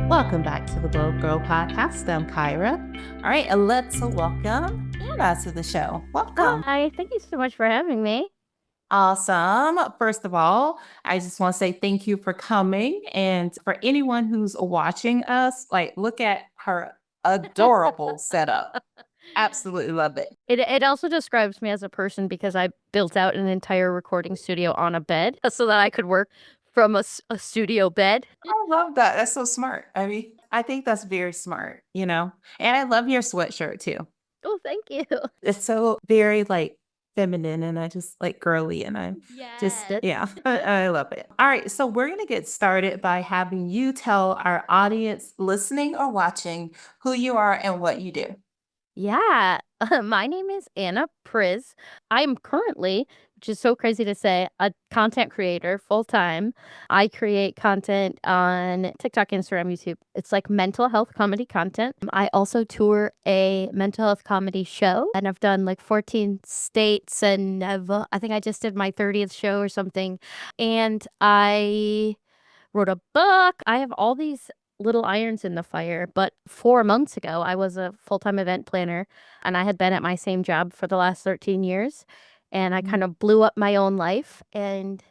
Welcome back to the Gyrl podcast. I'm Kyra. All right, and let's welcome Anna to the show. Welcome. Hi, thank you so much for having me. Awesome. First of all, I just want to say thank you for coming. And for anyone who's watching us, like, look at her adorable setup. Absolutely love it. It also describes me as a person because I built out an entire recording studio on a bed so that I could work from a studio bed. I love that. That's so smart. I mean, I think that's very smart, And I love your sweatshirt too. Oh, thank you. It's so very like feminine and I just like girly and I'm just, Yes. yeah, I love it. All right. So we're going to get started by having you tell our audience listening or watching who you are and what you do. Yeah, my name is Anna Priz. I am currently, which is so crazy to say, a content creator full time. I create content on TikTok, Instagram, YouTube. It's like mental health comedy content. I also tour a mental health comedy show, and I've done like 14 states, and I think I just did my 30th show or something. And I wrote a book. I have all these little irons in the fire. But 4 months ago, I was a full-time event planner and I had been at my same job for the last 13 years. And I kind of blew up my own life and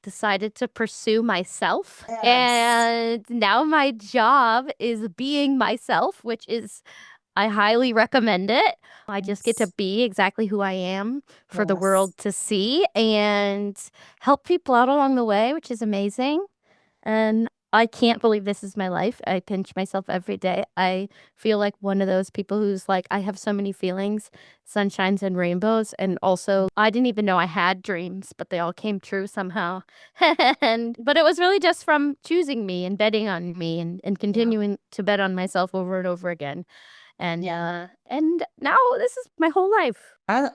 decided to pursue myself. Yes. And now my job is being myself, which is, I highly recommend it. I just get to be exactly who I am for the world to see and help people out along the way, which is amazing. And I can't believe this is my life. I pinch myself every day. I feel like one of those people who's like, I have so many feelings, sunshines and rainbows. And also, I didn't even know I had dreams, but they all came true somehow. But it was really just from choosing me and betting on me and continuing to bet on myself over and over again. And now this is my whole life. I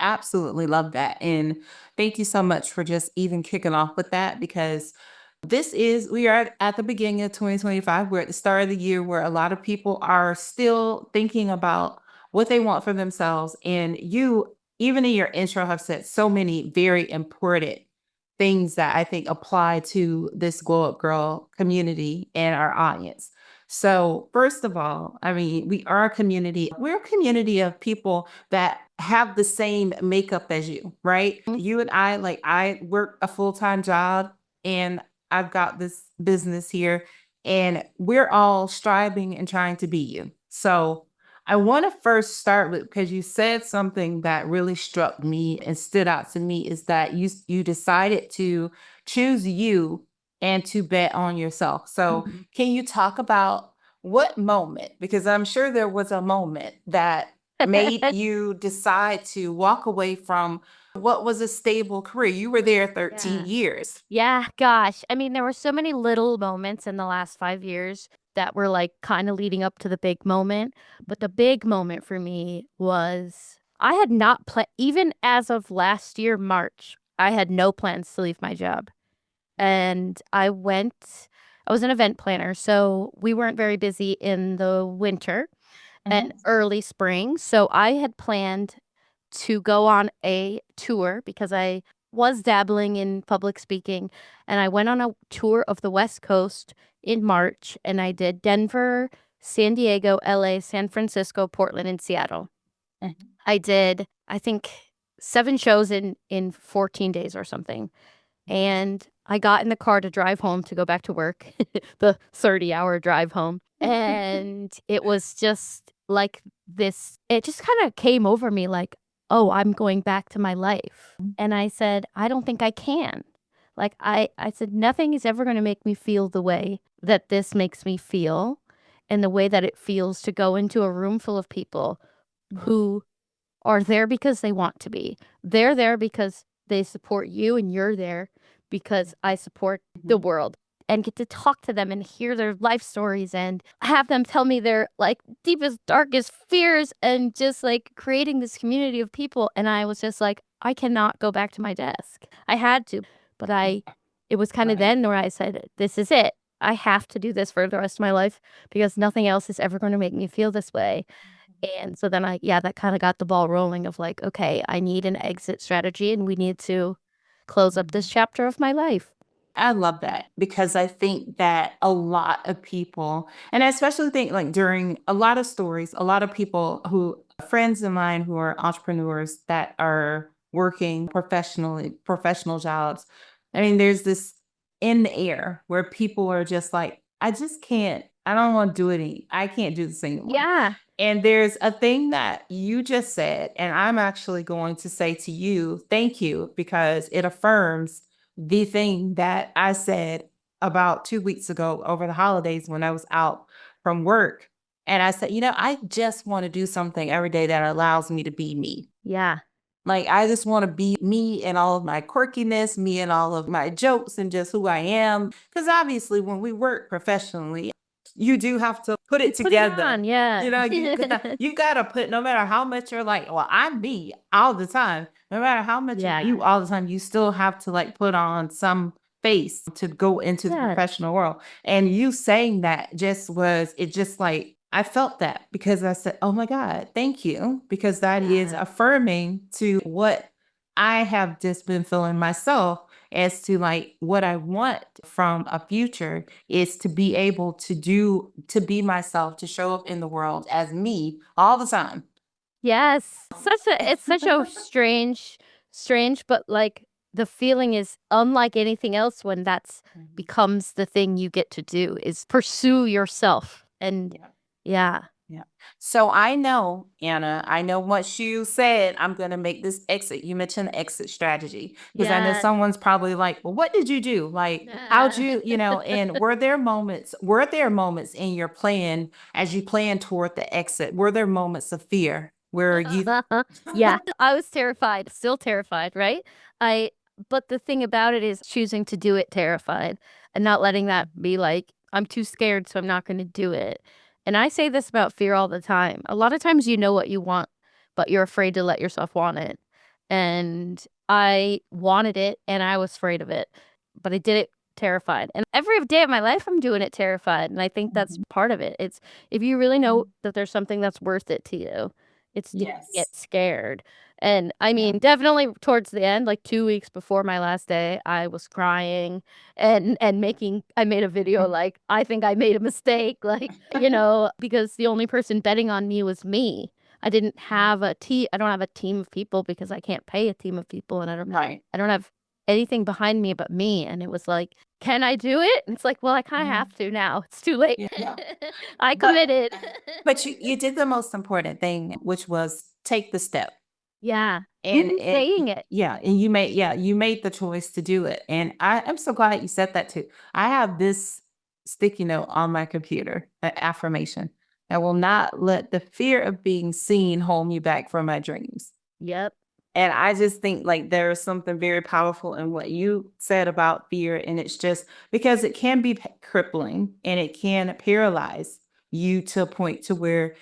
absolutely love that. And thank you so much for just even kicking off with that because we are at the beginning of 2025. We're at the start of the year where a lot of people are still thinking about what they want for themselves. And you, even in your intro, have said so many very important things that I think apply to this Glow Up Girl community and our audience. So, first of all, I mean, we're a community of people that have the same makeup as you, right? Mhm. You and I, like, I work a full time job and I've got this business here, and we're all striving and trying to be you. So, I want to first start with because you said something that really struck me and stood out to me is that you decided to choose you and to bet on yourself. So, can you talk about what moment? Because I'm sure there was a moment that made you decide to walk away from what was a stable career. You were there 13 Yeah. years. Yeah, gosh. I mean, there were so many little moments in the last 5 years that were like kind of leading up to the big moment. But the big moment for me was I had not planned, even as of last year, March, I had no plans to leave my job. And I was an event planner. So we weren't very busy in the winter and early spring. So I had planned to go on a tour because I was dabbling in public speaking. And I went on a tour of the West Coast in March and I did Denver, San Diego, LA, San Francisco, Portland, and Seattle. I did, I think, 7 shows in 14 days or something. And I got in the car to drive home to go back to work, the 30-hour drive home. And it was just like this, it just kind of came over me like, oh, I'm going back to my life. And I said, I don't think I can. Like, I said, nothing is ever going to make me feel the way that this makes me feel and the way that it feels to go into a room full of people who are there because they want to be. They're there because they support you and you're there because I support the world and get to talk to them and hear their life stories and have them tell me their like deepest, darkest fears and just like creating this community of people. And I was just like, I cannot go back to my desk. I had to, but it was kind of then where I said, this is it. I have to do this for the rest of my life because nothing else is ever going to make me feel this way. And so then that kind of got the ball rolling of like, okay, I need an exit strategy and we need to close up this chapter of my life. I love that because I think that a lot of people, and I especially think like during a lot of stories, a lot of people who, friends of mine who are entrepreneurs that are working professionally, professional jobs. I mean, there's this in the air where people are just like, I just can't, I don't want to do it. I can't do this anymore. Yeah. And there's a thing that you just said, and I'm actually going to say to you, thank you, because it affirms the thing that I said about 2 weeks ago over the holidays when I was out from work. And I said, I just want to do something every day that allows me to be me. Yeah. Like, I just want to be me and all of my quirkiness, me and all of my jokes and just who I am. Because obviously, when we work professionally, you do have to put it Put it together. on, yeah. You gotta put, no matter how much you're like, well, I'm me all the time. No matter how much Yeah. you all the time, you still have to like put on some face to go into the Yeah. professional world. And you saying that just was, it just like, I felt that because I said, oh my God, thank you. Because that is Yeah. affirming to what I have just been feeling myself, as to like what I want from a future is to be able to be myself, to show up in the world as me all the time. Yes. It's such a strange, but like the feeling is unlike anything else when that's Mhm. becomes the thing you get to do is pursue yourself. And Yeah. yeah. Yeah. So I know, Anna, I know once you said, I'm going to make this exit, you mentioned the exit strategy, because I know Yeah. someone's probably like, well, what did you do? Like, how'd and were there moments in your plan as you plan toward the exit? Were there moments of fear where you, Yeah. I was terrified, still terrified, right? I but the thing about it is choosing to do it terrified and not letting that be like, I'm too scared, so I'm not going to do it. And I say this about fear all the time. A lot of times you know what you want, but you're afraid to let yourself want it. And I wanted it and I was afraid of it, but I did it terrified. And every day of my life, I'm doing it terrified. And I think that's Mhm. part of it. It's if you really know that there's something that's worth it to you, it's doing Yes. it scared. And I Yeah. mean, definitely towards the end, like 2 weeks before my last day, I was crying and making I made a video like, "I think I made a mistake," like, because the only person betting on me was me. I don't have a team of people because I can't pay a team of people, and Right. I don't have anything behind me but me, and it was like, "Can I do it?" And it's like, "Well, I kinda Mhm. have to now. It's too late." Yeah. I But committed. but you did the most important thing, which was take the step. Yeah. And Even saying it. yeah, and you made the choice to do it. And I'm so glad you said that too. I have this sticky note on my computer, an affirmation. I will not let the fear of being seen hold me back from my dreams. Yep. And I just think like there is something very powerful in what you said about fear. And it's just because it can be crippling and it can paralyze you to a point to where,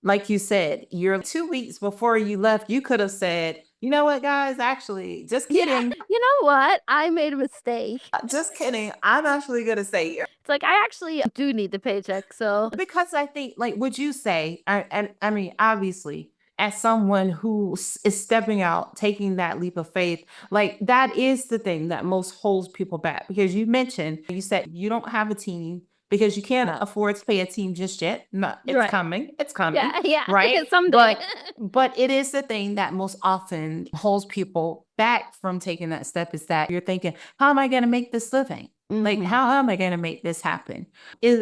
like you said, you're 2 weeks before you left, you could have said, you know what, guys, actually, just Yeah. kidding. You know what? I made a mistake. Just kidding. I'm actually going to say, It's like, I actually do need the paycheck, so because I think, like, would you say, and I mean, obviously, as someone who is stepping out, taking that leap of faith, like, that is the thing that most holds people back. Because you said you don't have a team because you can't afford to pay a team just yet. No, right. it's coming, Yeah, yeah. right? Someday. But it is the thing that most often holds people back from taking that step, is that you're thinking, how am I going to make this living? Like, Mhm. how am I going to make this happen?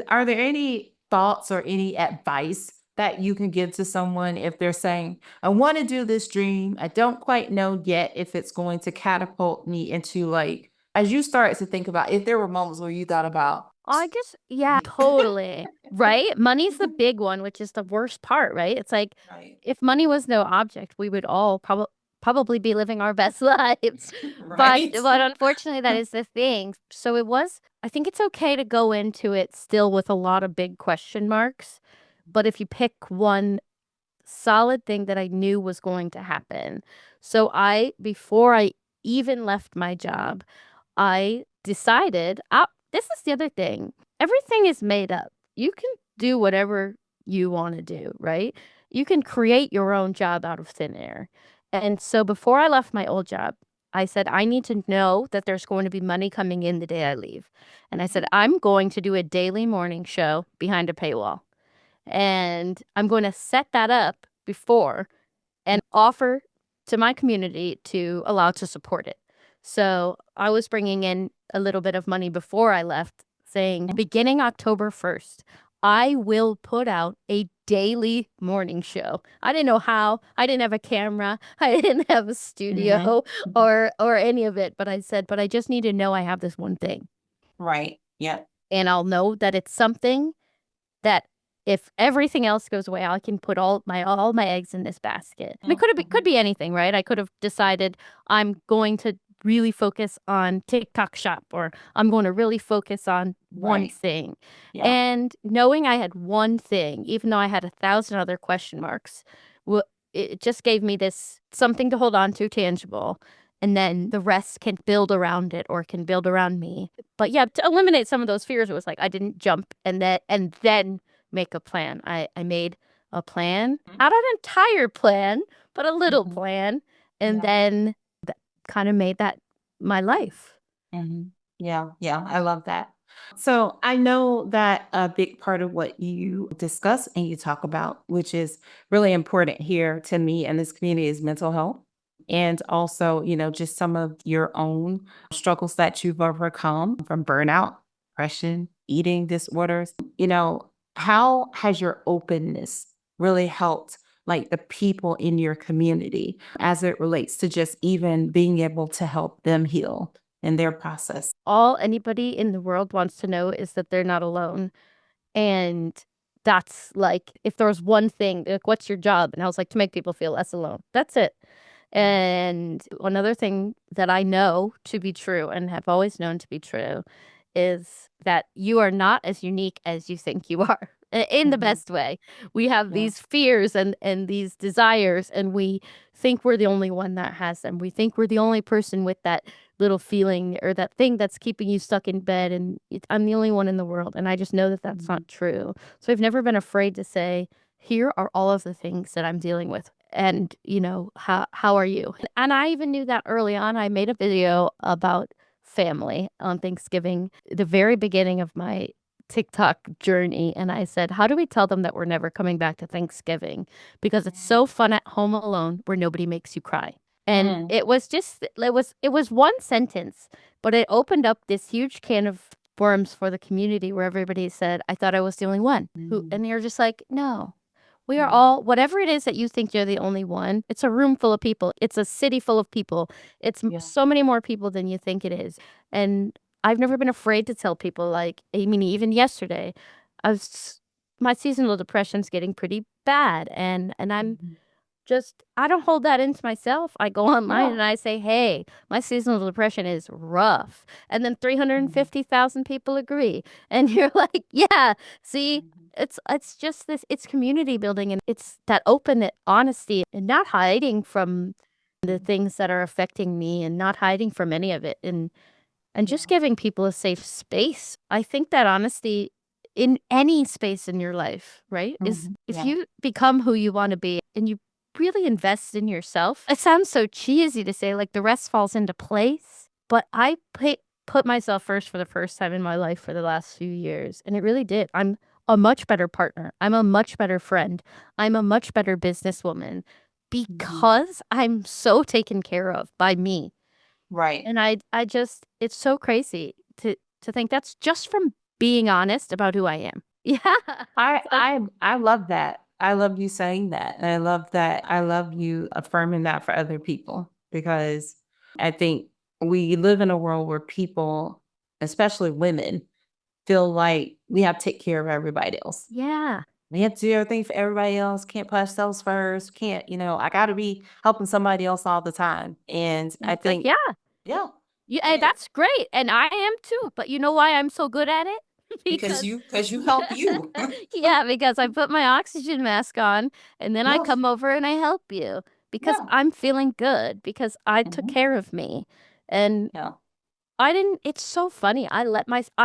Are there any thoughts or any advice that you can give to someone if they're saying, I want to do this dream. I don't quite know yet if it's going to catapult me into, like, as you started to think about, if there were moments where you thought about, I guess yeah, totally. Right? Money's the big one, which is the worst part, right? It's like, right, if money was no object, we would all probably be living our best lives. But right, unfortunately, that is the thing. So I think it's okay to go into it still with a lot of big question marks, but if you pick one solid thing that I knew was going to happen. So before I even left my job, I decided, this is the other thing. Everything is made up. You can do whatever you want to do, right? You can create your own job out of thin air. And so before I left my old job, I said, I need to know that there's going to be money coming in the day I leave. And I said, I'm going to do a daily morning show behind a paywall. And I'm going to set that up before and offer to my community to allow to support it. So I was bringing in a little bit of money before I left, saying, beginning October 1st, I will put out a daily morning show. I didn't know how. I didn't have a camera. I didn't have a studio or any of it. But I said, but I just need to know I have this one thing. Right. Yeah. And I'll know that it's something that if everything else goes away, I can put all my eggs in this basket. And it could be anything, right? I could have decided I'm going to really focus on TikTok shop, or I'm going to really focus on one thing. Yeah. And knowing I had one thing, even though I had 1,000 other question marks, it just gave me this something to hold on to, tangible. And then the rest can build around it or can build around me. But yeah, to eliminate some of those fears, it was like I didn't jump and then make a plan. I made a plan, not an entire plan, but a little plan, and then kind of made that my life. Yeah, I love that. So I know that a big part of what you discuss and you talk about, which is really important here to me and this community, is mental health. And also, just some of your own struggles that you've overcome, from burnout, depression, eating disorders. How has your openness really helped, like, the people in your community as it relates to just even being able to help them heal in their process? All anybody in the world wants to know is that they're not alone. And that's like, if there was one thing, like, what's your job? And I was like, to make people feel less alone. That's it. And another thing that I know to be true and have always known to be true is that you are not as unique as you think you are, in the best way. We have these fears and these desires, and we think we're the only one that has them. We think we're the only person with that little feeling or that thing that's keeping you stuck in bed, and I'm the only one in the world. And I just know that that's not true. So I've never been afraid to say, here are all of the things that I'm dealing with. And, how are you? And I even knew that early on. I made a video about family on Thanksgiving, the very beginning of my TikTok journey. And I said, how do we tell them that we're never coming back to Thanksgiving? Because it's so fun at home alone where nobody makes you cry. And it was one sentence, but it opened up this huge can of worms for the community, where everybody said, I thought I was the only one. And you're just like, no. We are all, whatever it is that you think you're the only one, it's a room full of people. It's a city full of people. It's so many more people than you think it is. And I've never been afraid to tell people, like, I mean, even yesterday, my seasonal depression's getting pretty bad. And I'm I don't hold that into myself. I go online and I say, hey, my seasonal depression is rough. And then 350,000 people agree. And you're like, yeah, see, it's just this, it's community building, and it's that open honesty and not hiding from the things that are affecting me, and not hiding from any of it, and just giving people a safe space. I think that honesty in any space in your life, right, is if you become who you want to be and you really invest in yourself. It sounds so cheesy to say, like, the rest falls into place, but I put myself first for the first time in my life for the last few years, and it really did. I'm a much better partner. I'm a much better friend. I'm a much better businesswoman because I'm so taken care of by me. Right. And I just, it's so crazy to think that's just from being honest about who I am. Yeah. I love that. I love you saying that. And I love that. I love you affirming that for other people, because I think we live in a world where people, especially women, feel like we have to take care of everybody else. Yeah. We have to do everything for everybody else. Can't put ourselves first. Can't, I got to be helping somebody else all the time. And I think, yeah, that's great. And I am too. But you know why I'm so good at it? because you help you. Yeah, because I put my oxygen mask on, and then I come over and I help you because I'm feeling good, because I took care of me. And it's so funny. I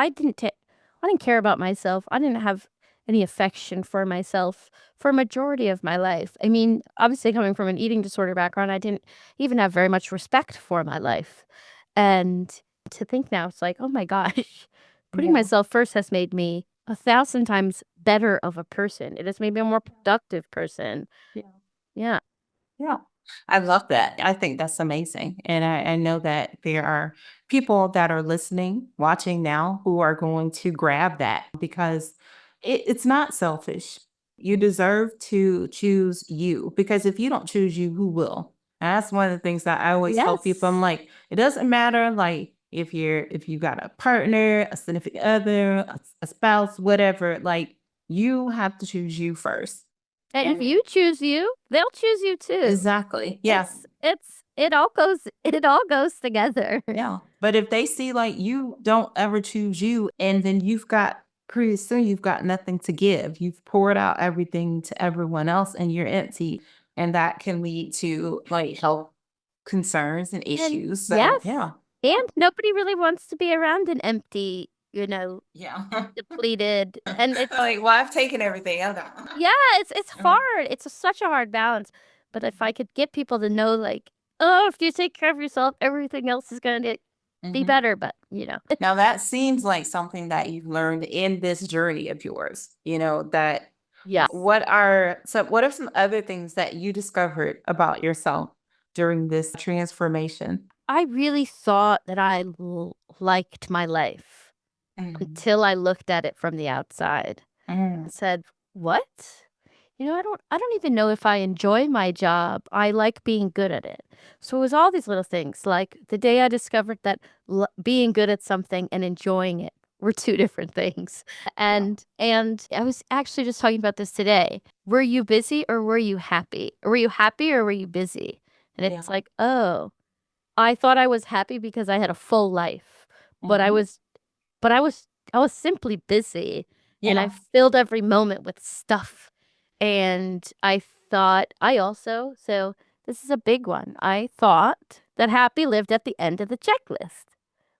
didn't care about myself. I didn't have any affection for myself for a majority of my life. I mean, obviously coming from an eating disorder background, I didn't even have very much respect for my life. And to think now, it's like, oh my gosh, putting Yeah. myself first has made me 1,000 times better of a person. It has made me a more productive person. Yeah. Yeah. Yeah. I love that. I think that's amazing. And I know that there are people that are listening, watching now who are going to grab that because it's not selfish. You deserve to choose you because if you don't choose you, who will? And that's one of the things that I always tell people. I'm Yes. like, it doesn't matter like if you got a partner, a significant other, a spouse, whatever, like you have to choose you first. And if And you choose you, they'll choose you too. exactly. Yeah. It all goes together. Yeah. But if they see like you don't ever choose you and then you've got pretty soon you've got nothing to give. You've poured out everything to everyone else and you're empty. And that can lead to like health concerns and And issues. So yes. yeah. And nobody really wants to be around an empty, Yeah. depleted. And it's Like, well, I've taken everything. I don't. yeah, it's hard. Such a hard balance. But if I could get people to know, like, oh, if you take care of yourself, everything else is gonna be Mhm. better. But Now that seems like something that you've learned in this journey of yours, that yeah. what are some other things that you discovered about yourself during this transformation? I really thought that I liked my life Mm, until I looked at it from the outside mm, and said, "What? I don't even know if I enjoy my job. I like being good at it." So it was all these little things. Like the day I discovered that being good at something and enjoying it were two different things. yeah, And I was actually just talking about this today. Were you busy or were you happy? Or were you happy or were you busy? And yeah. it's like, "Oh, I thought I was happy because I had a full life, but I Mhm. was but I was simply busy, and I Yeah. filled every moment with stuff." And I thought I also so this is a big one. I thought that happy lived at the end of the checklist.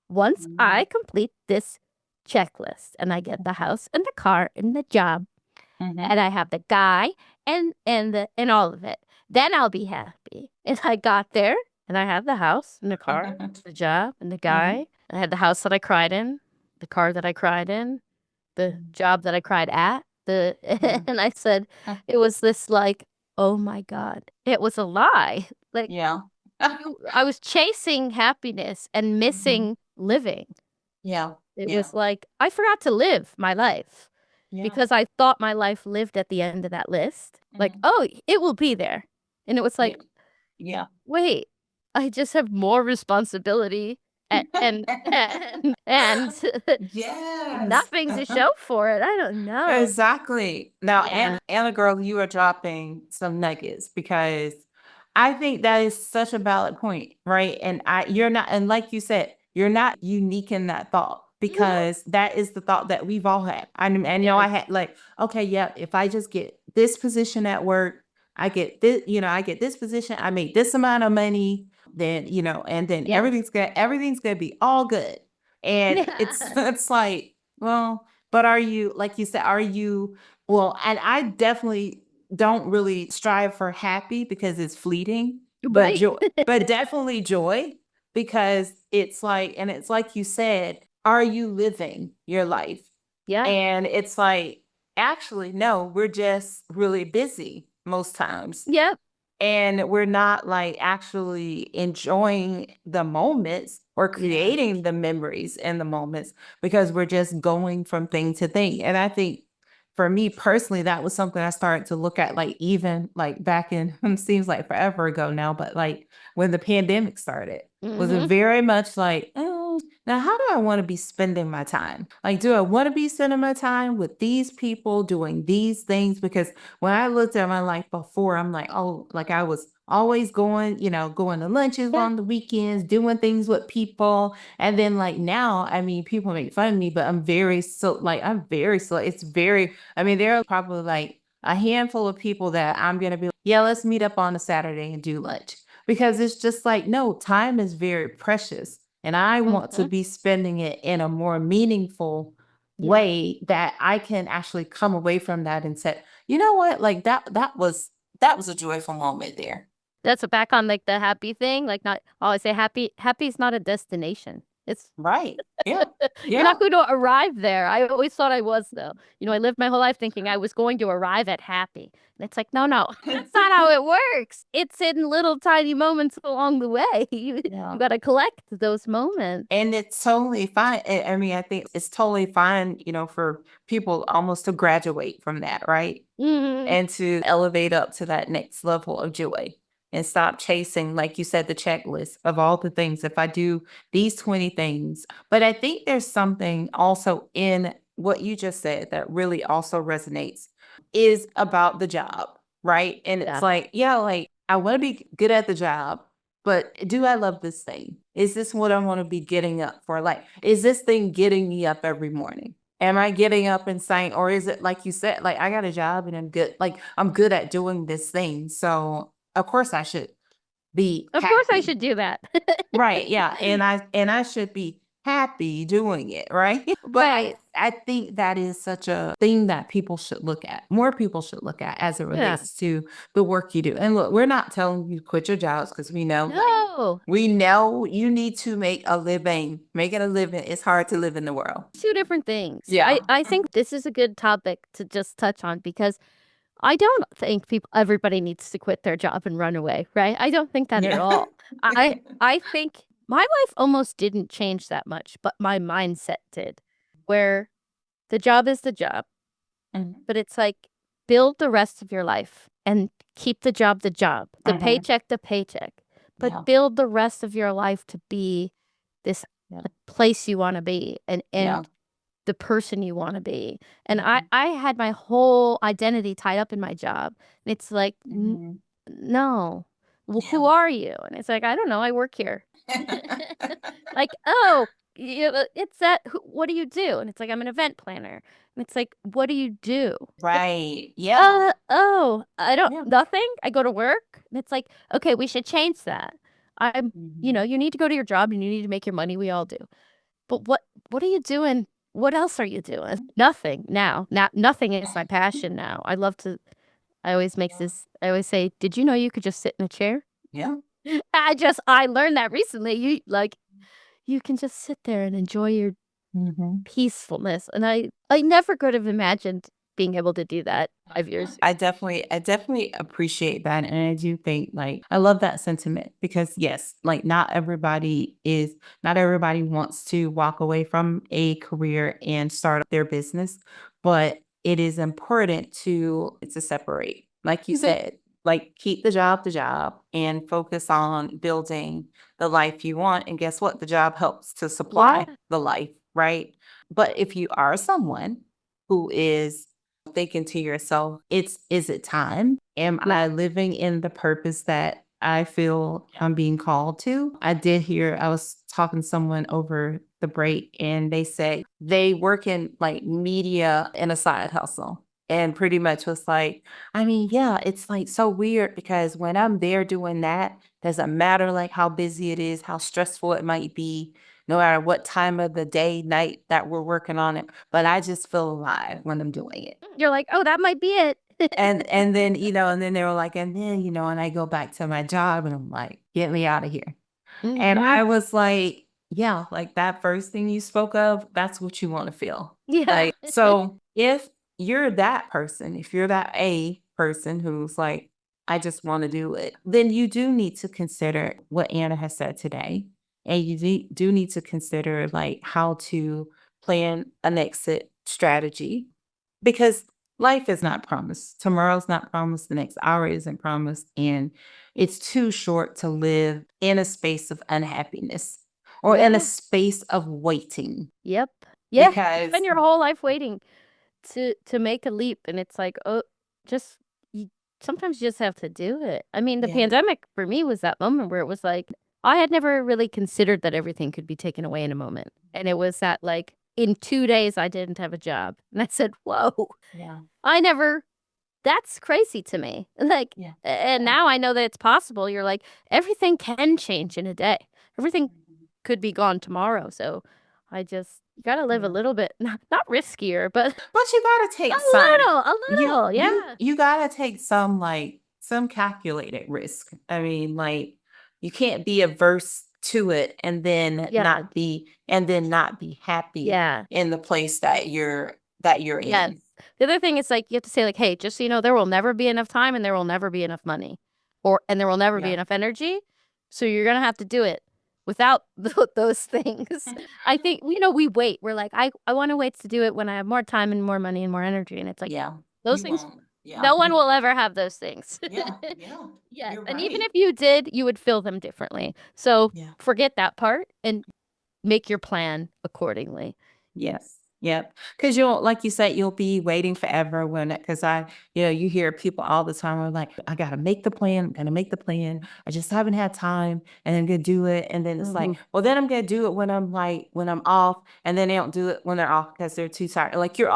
Once I Mhm. complete this checklist and I get the house and the car and the job Mhm. and I have the guy and all of it, then I'll be happy. And I got there and I had the house and the car, the job and the Mhm. guy. I had the house that I cried in, the car that I cried in, the job that I cried at. The Mhm. and I said it was this like, oh my God, it was a lie. Like Yeah. I was chasing happiness and Mhm. missing living. Yeah. It Yeah. was like I forgot to live my life Yeah. because I thought my life lived at the end of that list. Like, Mhm. oh, it will be there. And it was Yeah. like, Yeah. wait, I just have more responsibility and Yes. nothing to show for it. I don't know. Exactly. Now, Yeah. Anna girl, you are dropping some nuggets because I think that is such a valid point, right? And you're not, and like you said, you're not unique in that thought Mhm. because that is the thought that we've all had. I know I Yes. had like, okay, yeah, if I just get this position at work, I get this, I get this position, I make this amount of money, then, and then Yes. everything's gonna be all good. And it's it's like, well, but are you, like you said, are you, well, and I definitely don't really strive for happy because it's fleeting, but Right. joy, but definitely joy because it's like you said, are you living your life? Yeah. And it's like, actually, no, we're just really busy most times Yep. and we're not like actually enjoying the moments or Yeah. creating the memories in the moments because we're just going from thing to thing. And I think for me personally, that was something I started to look at, like even like back in seems like forever ago now, but like when the pandemic started, was it Mhm. very much like, oh, now how do I want to be spending my time? Like, do I want to be spending my time with these people doing these things? Because when I looked at my life before, I'm like, oh, like I was always going, going to lunches Yeah. on the weekends, doing things with people. And then like now, I mean, people make fun of me, but I'm very slow. It's very, I mean, there are probably like a handful of people that I'm going to be like, yeah, let's meet up on a Saturday and do lunch. Because it's just like, no, time is very precious. And I want to Mhm. be spending it in a more meaningful way that I can actually come away from that and say, you know what, like that was a joyful moment there. That's back on like the happy thing. Like not always say happy. Happy is not a destination. It's Right. Yeah. you're not Yeah. going to arrive there. I always thought I was though. I lived my whole life thinking I was going to arrive at happy. And it's like, no, no, that's not how it works. It's in little tiny moments along the way. You Yeah. got to collect those moments. And it's totally fine. I mean, I think it's totally fine, for people almost to graduate from that, right? Mhm. And to elevate up to that next level of joy and stop chasing, like you said, the checklist of all the things. If I do these 20 things, but I think there's something also in what you just said that really also resonates is about the job, right? And it's Yeah. like, yeah, like I want to be good at the job, but do I love this thing? Is this what I want to be getting up for? Like, is this thing getting me up every morning? Am I getting up and saying, or is it like you said, like I got a job and I'm good, like I'm good at doing this thing. So of course I should be Of course I should happy. do that. Right. Yeah. And I should be happy doing it, right? But Right. I think that is such a thing that people should look at. More people should look at as it Yeah. relates to the work you do. And look, we're not telling you to quit your jobs because we know No. we know you need to make a living. Making a living, it's hard to live in the world. Two different things. Yeah. I think this is a good topic to just touch on because I don't think everybody needs to quit their job and run away, right? I don't think that at Yeah. all. I think my life almost didn't change that much, but my mindset did. Where the job is the job, Mhm. but it's like build the rest of your life and keep the job, the Mhm. paycheck, the paycheck. But Yeah. build the rest of your life to be this Yeah. place you want to be and Yeah. the person you want to be. And Mhm. I had my whole identity tied up in my job. And it's like, Mhm. no. Well, Yeah. who are you? And it's like, I don't know. I work here. Like, oh, it's that. What do you do? And it's like, I'm an event planner. And it's like, what do you do? Right. Yeah. Oh, I don't, Yeah. nothing. I go to work. And it's like, okay, we should change that. Mhm. You need to go to your job and you need to make your money. We all do. But what are you doing? What else are you doing? Nothing now. Nothing is my passion now. I always I always say, did you know you could just sit in a chair? Yeah. I learned that recently. You can just sit there and enjoy your Mhm. peacefulness. And I never could have imagined being able to do that 5 years ago. I definitely appreciate that. And I do think like I love that sentiment because yes, like not everybody wants to walk away from a career and start their business, but it is important to separate. Like you Mhm. said, like keep the job and focus on building the life you want. And guess what? The job helps to supply Yeah. the life, right? But if you are someone who is thinking to yourself, is it time? Am Yeah. I living in the purpose that I feel I'm being called to? I was talking to someone over the break and they say they work in like media in a side hustle. And pretty much was like, I mean, yeah, it's like so weird because when I'm there doing that, doesn't matter like how busy it is, how stressful it might be, no matter what time of the day, night that we're working on it, but I just feel alive when I'm doing it. You're like, oh, that might be it. And then, and then they were like, and then, and I go back to my job and I'm like, get me out of here. And Mhm. I was like, yeah, like that first thing you spoke of, that's what you want to feel. Yeah. So if you're that person, if you're that A person who's like, I just want to do it, then you do need to consider what Anna has said today. And you do need to consider like how to plan an exit strategy because life is not promised. Tomorrow's not promised. The next hour isn't promised. And it's too short to live in a space of unhappiness or in a Yeah. space of waiting Yep. Yeah. You because spend your whole life waiting to make a leap, and it's like, oh, just you sometimes you just have to do it. I mean, the yeah, pandemic for me was that moment where it was like I had never really considered that everything could be taken away in a moment. And it was that like in 2 days I didn't have a job. And I said, "Whoa, yeah, I never that's crazy to me." Like yeah. and now I know that it's possible. You're like everything can change in a day. Everything could be gone tomorrow. So I just You gotta live a Yeah. little bit, not riskier, but But you gotta a take some. little, a You little, you yeah. you gotta take some like some calculated risk. I mean, like you can't be averse to it Yeah, and then not be happy yeah, in the place that you're yes. in. The other thing is, like, you have to say, like, "Hey, just so you know, there will never be enough time and there will never be enough money, and there will never be Yeah. enough energy, so you're gonna have to do it without those things." I think, we wait. We're like, "I wanna wait to do it when I have more time and more money and more energy," and it's like, Yeah. those You things, won't. Yeah. no one will ever have those things. Yeah. Yeah. Yes, You're and even right. if you did, you would feel them differently. So, Yeah. forget that part and make your plan accordingly. Yes. Yep. Because you'll, like you said, you'll be waiting forever because you hear people all the time are like, I got to make the plan. I'm going to make the plan. I just haven't had time and I'm going to do it. And then it's like, Mhm. well, then I'm going to do it when I'm off. And then they don't do it when they're off because they're too tired. Like Yep. you're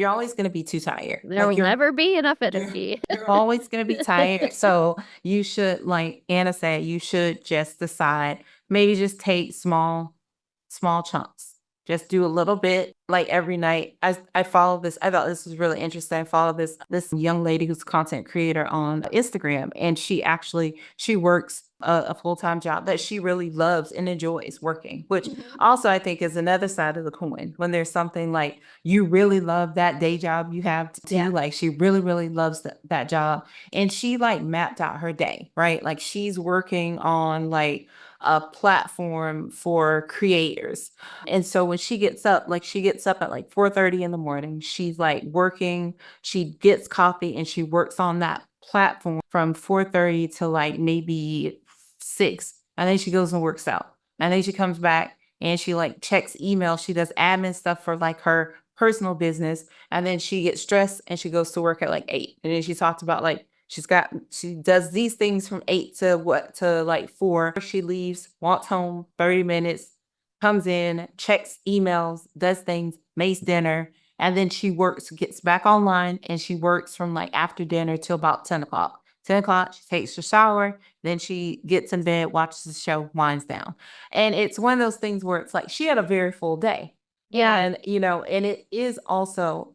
always going to be too tired. There Like will never be enough you're, energy. you're always going to be tired. So you should, like Anna said, you should just decide, maybe just take small chunks. Just do a little bit like every night. I follow this. I thought this was really interesting. I follow this young lady who's a content creator on Instagram, and she works a full-time job that she really loves and enjoys working, which Mhm. also I think is another side of the coin. When there's something like you really love that day job you have to do, Yeah. like she really, really loves that job. And she like mapped out her day, right? Like she's working on like a platform for creators. And so when she gets up at like 4:30 in the morning, she's like working, she gets coffee and she works on that platform from 4:30 to like maybe 6. And then she goes and works out. And then she comes back and she like checks email. She does admin stuff for like her personal business. And then she gets stressed and she goes to work at like 8. And then she talked about like she does these things from 8 to like 4. She leaves, walks home 30 minutes, comes in, checks emails, does things, makes dinner, and then she works, gets back online, and she works from like after dinner till about 10 o'clock. 10 o'clock, she takes a shower, then she gets in bed, watches the show, winds down. And it's one of those things where it's like she had a very full day. Yeah. And it is also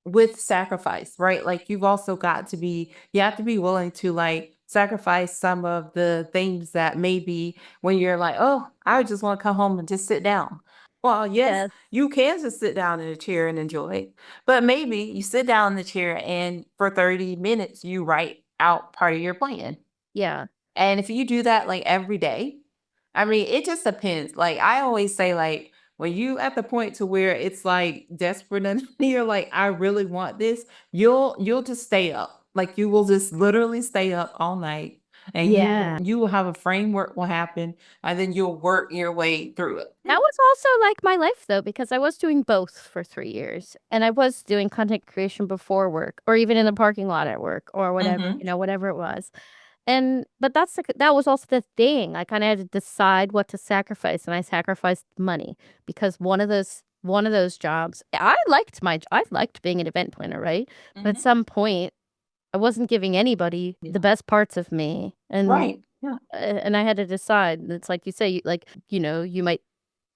with sacrifice, right? Like you have to be willing to like sacrifice some of the things that maybe when you're like, oh, I just want to come home and just sit down. Well, yes, Yes. you can just sit down in a chair and enjoy it. But maybe you sit down in the chair and for 30 minutes you write out part of your plan. Yeah. And if you do that like every day, I mean, it just depends. Like I always say, like when you at the point to where it's like desperate and you're like, I really want this, you'll just stay up. Like you will just literally stay up all night and Yeah. you will have a framework will happen and then you'll work your way through it. That was also like my life though, because I was doing both for 3 years. And I was doing content creation before work or even in the parking lot at work or whatever, Mm-hmm. whatever it was. But that was also the thing. I kind of had to decide what to sacrifice, and I sacrificed money because one of those jobs, I liked being an event planner, right? But at Mm-hmm. some point, I wasn't giving anybody the Yeah. best parts of me, Right. Yeah. and I had to decide. It's like you say, you might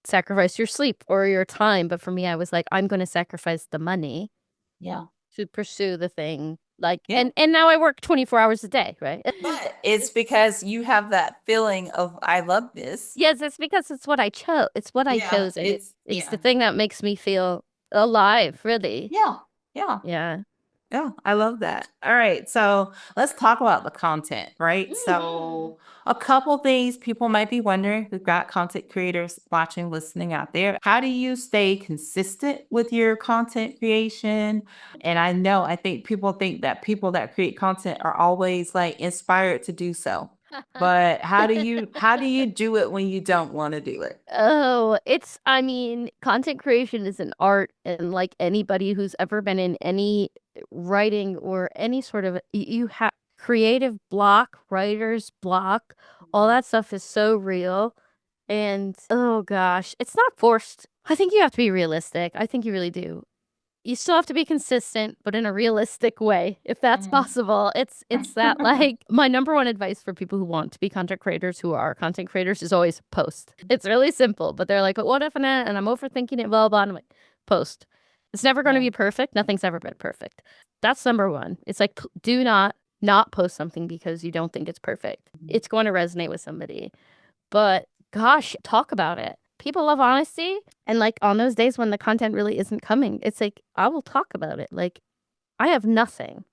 sacrifice your sleep or your time, but for me, I was like, I'm going to sacrifice the money Yeah. to pursue the thing. Like, Yeah. and now I work 24 hours a day, right? But it's because you have that feeling of I love this. Yes, it's because it's what I chose. It's what I Yeah. chose, and it's the Yeah. thing that makes me feel alive, really. Yeah. Yeah. Yeah. Yeah, I love that. All right, so let's talk about the content, right? So, a couple things people might be wondering, we've got content creators watching, listening out there. How do you stay consistent with your content creation? And I think people think that people that create content are always like inspired to do so. But how do you do it when you don't want to do it? Oh, I mean, content creation is an art, and like anybody who's ever been in any writing or any sort of, you have creative block, writer's block, all that stuff is so real. And oh gosh, it's not forced. I think you have to be realistic. I think you really do. you still have to be consistent, but in a realistic way, if that's possible. It's that, like, my number one advice for people who want to be content creators, who are content creators, is always post. It's really simple, but they're like, but what if and I'm overthinking it, blah, blah, blah. And I'm like, post. It's never going to be perfect. Nothing's ever been perfect. That's number one. It's like, do not post something because you don't think it's perfect. It's going to resonate with somebody. But gosh, talk about it. People love honesty. And like on those days when the content really isn't coming, it's like, I will talk about it. Like, I have nothing.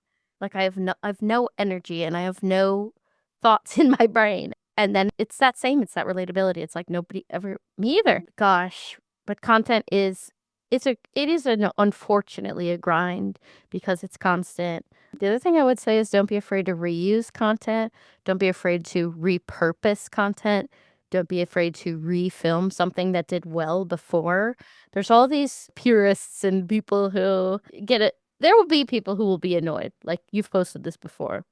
Like, I have no energy and I have no thoughts in my brain. And then it's that relatability. It's like nobody ever, me either. Gosh, but content is, it is unfortunately a grind because it's constant. The other thing I would say is don't be afraid to reuse content. Don't be afraid to repurpose content. Don't be afraid to refilm something that did well before. There's all these purists and people who get it. There will be people who will be annoyed. Like, you've posted this before.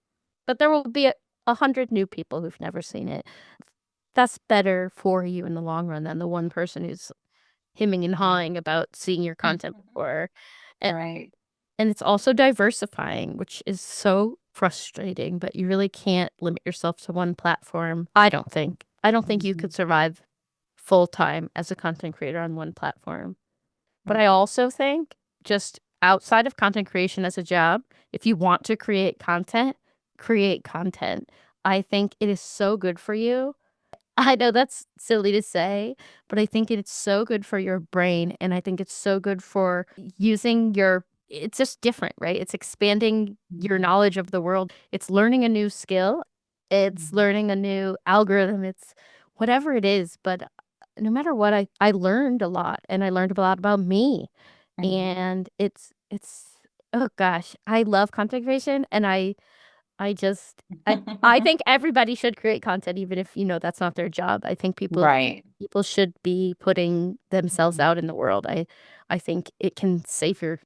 But there will be 100 new people who've never seen it. That's better for you in the long run than the one person who's hemming and hawing about seeing your content before. Right. And it's also diversifying, which is so frustrating, but you really can't limit yourself to one platform. I don't think you could survive full-time as a content creator on one platform. But I also think, just outside of content creation as a job, if you want to create content, create content. I think it is so good for you. I know that's silly to say, but I think it's so good for your brain, and I think it's so good for using it's just different, right? It's expanding your knowledge of the world. It's learning a new skill. It's learning a new algorithm. It's whatever it is, but no matter what, I learned a lot, and I learned a lot about me. And it's oh gosh, I love content creation, and I think everybody should create content, even if, that's not their job. I think people should be putting themselves out in the world. I think it can save your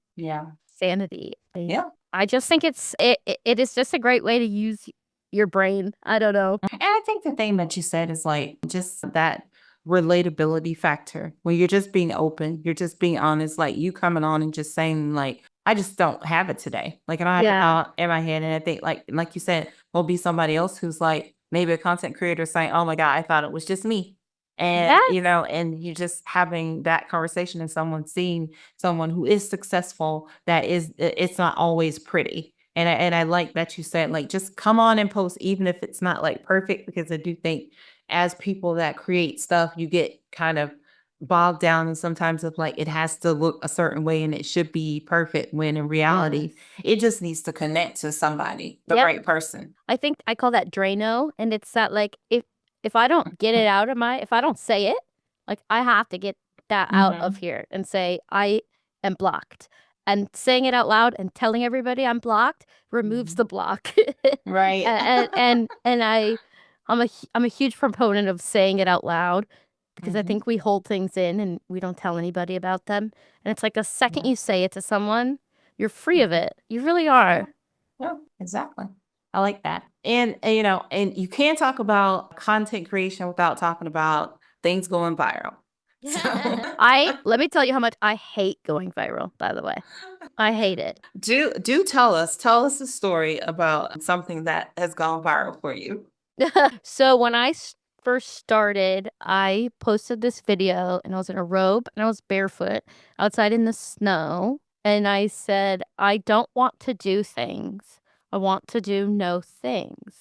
sanity. I just think it is just a great way to use your brain. I don't know. And I think the thing that you said is like just that relatability factor when you're just being open, you're just being honest, like you coming on and just saying like, I just don't have it today. Like, and I have it out in my head. And I think like you said, will be somebody else who's like maybe a content creator saying, oh my God, I thought it was just me. And, and you just having that conversation and someone seeing someone who is successful, it's not always pretty. And I like that you said, like, just come on and post, even if it's not like perfect, because I do think as people that create stuff, you get kind of bogged down and sometimes of like it has to look a certain way and it should be perfect, when in reality it just needs to connect to somebody, the right person. I think I call that Drano, and it's that, like, if I don't get it out of if I don't say it, like, I have to get that out of here and say I am blocked. And saying it out loud and telling everybody I'm blocked removes the block. Right. and I'm a huge proponent of saying it out loud, because I think we hold things in and we don't tell anybody about them. And it's like the second you say it to someone, you're free of it. You really are. Yeah, exactly. I like that. And and you can't talk about content creation without talking about things going viral. Let me tell you how much I hate going viral, by the way. I hate it. Do tell us a story about something that has gone viral for you. So when I first started, I posted this video, and I was in a robe and I was barefoot outside in the snow. And I said, I don't want to do things. I want to do no things.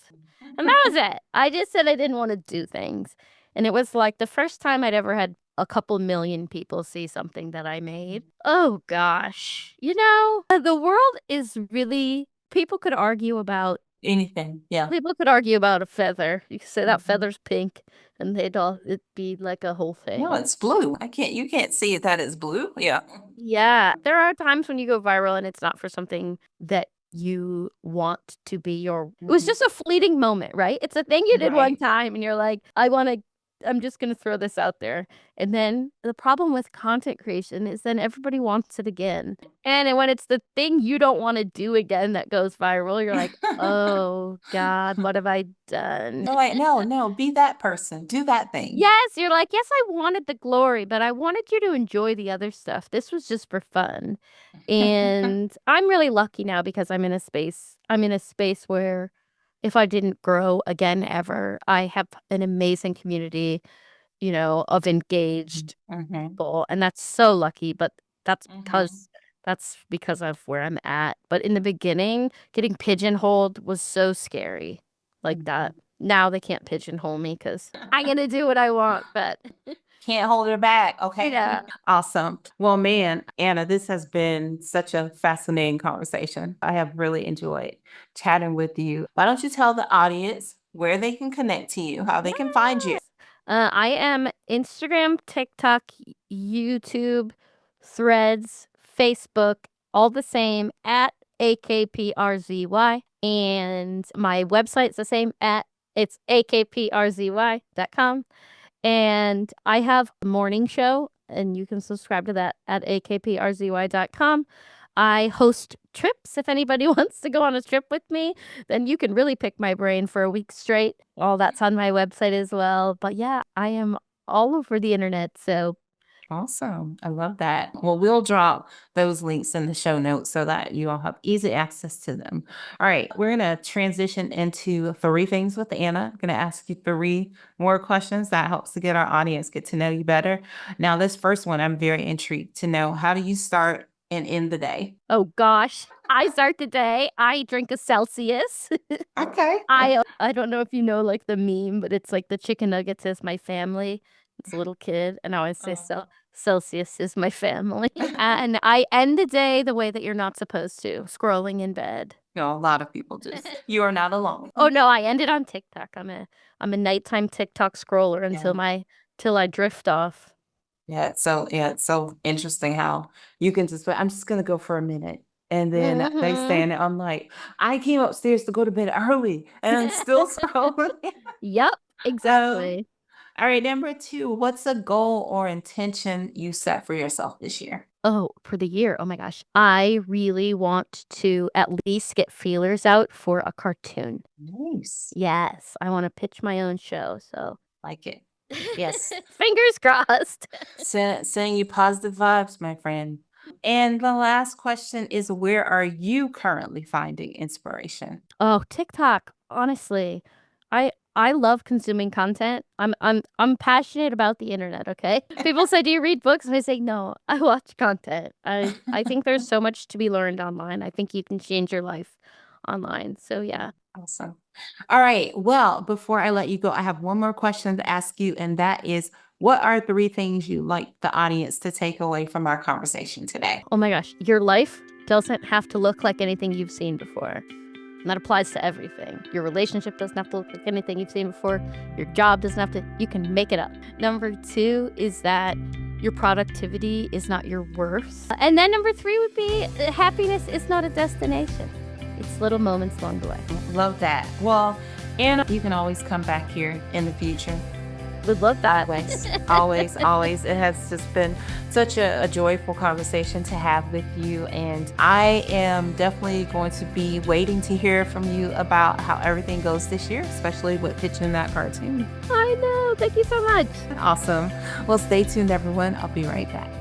And that was it. I just said I didn't want to do things. And it was like the first time I'd ever had a couple million people see something that I made. Oh gosh. The world is really, people could argue about anything. Yeah. People could argue about a feather. You could say that feather's pink, and it'd be like a whole thing. No, it's blue. You can't see that it's blue. Yeah. Yeah. There are times when you go viral and it's not for something that you want to be it was just a fleeting moment, right? It's a thing you did one time and you're like, I want to I'm just gonna throw this out there. And then the problem with content creation is then everybody wants it again. And then when it's the thing you don't wanna do again that goes viral, you're like, "Oh god, what have I done?" You're like, no, be that person. Do that thing. Yes, you're like, "Yes, I wanted the glory, but I wanted you to enjoy the other stuff. This was just for fun." And I'm really lucky now because I'm in a space where if I didn't grow again ever, I have an amazing community, of engaged Mhm, people, and that's so lucky, but that's mhm, because that's because of where I'm at. But in the beginning, getting pigeonholed was so scary like that. mhm. Now they can't pigeonhole me because I'm gonna do what I want, but Can't hold her back, okay? yeah. Awesome. Well, man, Anna, this has been such a fascinating conversation. I have really enjoyed chatting with you. Why don't you tell the audience where they can connect to you, how they can find you? Yes. I am Instagram, TikTok, YouTube, Threads, Facebook, all the same at AKPRZY. And my website's the same it's akprzy.com. And I have a morning show, and you can subscribe to that at akprzy.com. I host trips. If anybody wants to go on a trip with me, then you can really pick my brain for a week straight. All that's on my website as well. But yeah, I am all over the internet. So, Awesome. I love that. Well, we'll drop those links in the show notes so that you all have easy access to them. All right. We're going to transition into three things with Anna. I'm going to ask you three more questions that helps to get our audience get to know you better. Now, this first one, I'm very intrigued to know, how do you start and end the day? oh gosh, I start the day. I drink a Celsius. Okay. I don't know if you know, like, the meme, but it's like the chicken nuggets is my family. It's a little kid, and I always say Celsius is my family. And I end the day the way that you're not supposed to, scrolling in bed. A lot of people just, you are not alone. Oh, no, I end it on TikTok. I'm a nighttime TikTok scroller Yeah. till I drift off. Yeah, it's so interesting how you can just, I'm just gonna go for a minute. And then they Mhm. stand there, I'm like, I came upstairs to go to bed early and I'm still scrolling. Yep, Um, exactly. all right, number two, what's a goal or intention you set for yourself this year? Oh, for the year, oh my gosh. I really want to at least get feelers out for a cartoon. Nice. Yes, I wanna pitch my own show, so Like it. Yes. fingers crossed. Sending you positive vibes, my friend. And the last question is, where are you currently finding inspiration? Oh, TikTok, honestly. I love consuming content. I'm passionate about the internet, okay? People say, "Do you read books?" And I say, "No, I watch content." I think there's so much to be learned online. I think you can change your life online. So, yeah. Awesome. All right. Well, before I let you go, I have one more question to ask you, and that is, what are three things you'd like the audience to take away from our conversation today? Oh my gosh, your life doesn't have to look like anything you've seen before. And that applies to everything. Your relationship doesn't have to look like anything you've seen before. Your job doesn't have to, you can make it up. Number two is that your productivity is not your worth. And then number three would be happiness is not a destination. It's little moments along the way. Love that. Well, Anna, you can always come back here in the future. Would love that. Always, always, always. It has just been such a joyful conversation to have with you. And I am definitely going to be waiting to hear from you about how everything goes this year, especially with pitching that cartoon. I know. Thank you so much. Awesome. Well, stay tuned, everyone. I'll be right back.